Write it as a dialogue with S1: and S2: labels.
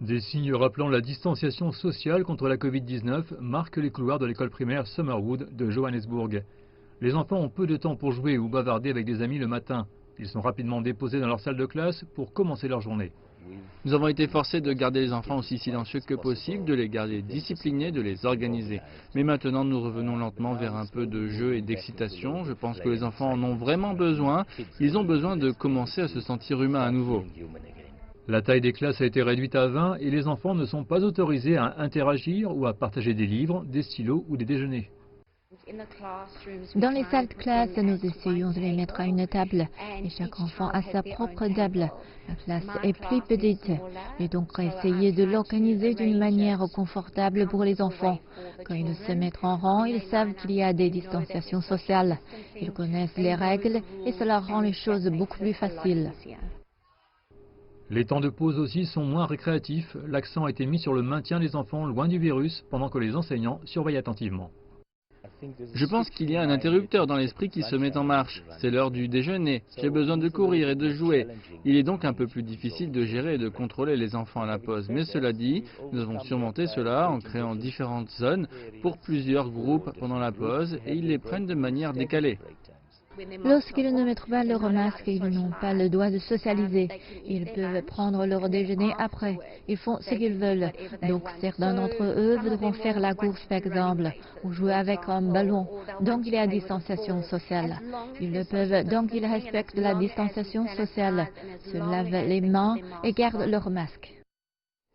S1: Des signes rappelant la distanciation sociale contre la Covid-19 marquent les couloirs de l'école primaire Summerwood de Johannesburg. Les enfants ont peu de temps pour jouer ou bavarder avec des amis le matin. Ils sont rapidement déposés dans leur salle de classe pour commencer leur journée.
S2: Nous avons été forcés de garder les enfants aussi silencieux que possible, de les garder disciplinés, de les organiser. Mais maintenant, nous revenons lentement vers un peu de jeu et d'excitation. Je pense que les enfants en ont vraiment besoin. Ils ont besoin de commencer à se sentir humains à nouveau.
S1: La taille des classes a été réduite à 20 et les enfants ne sont pas autorisés à interagir ou à partager des livres, des stylos ou des déjeuners.
S3: Dans les salles de classe, nous essayons de les mettre à une table et chaque enfant a sa propre table. La classe est plus petite et donc essayer de l'organiser d'une manière confortable pour les enfants. Quand ils se mettent en rang, ils savent qu'il y a des distanciations sociales. Ils connaissent les règles et cela rend les choses beaucoup plus faciles.
S1: Les temps de pause aussi sont moins récréatifs. L'accent a été mis sur le maintien des enfants loin du virus pendant que les enseignants surveillent attentivement.
S2: Je pense qu'il y a un interrupteur dans l'esprit qui se met en marche. C'est l'heure du déjeuner. J'ai besoin de courir et de jouer. Il est donc un peu plus difficile de gérer et de contrôler les enfants à la pause. Mais cela dit, nous avons surmonté cela en créant différentes zones pour plusieurs groupes pendant la pause et ils les prennent de manière décalée.
S3: Lorsqu'ils ne mettent pas leur masque, ils n'ont pas le droit de socialiser. Ils peuvent prendre leur déjeuner après. Ils font ce qu'ils veulent. Donc certains d'entre eux voudront faire la course par exemple, ou jouer avec un ballon. Donc il y a distanciation sociale. Ils le peuvent, donc ils respectent la distanciation sociale, se lavent les mains et gardent leur masque.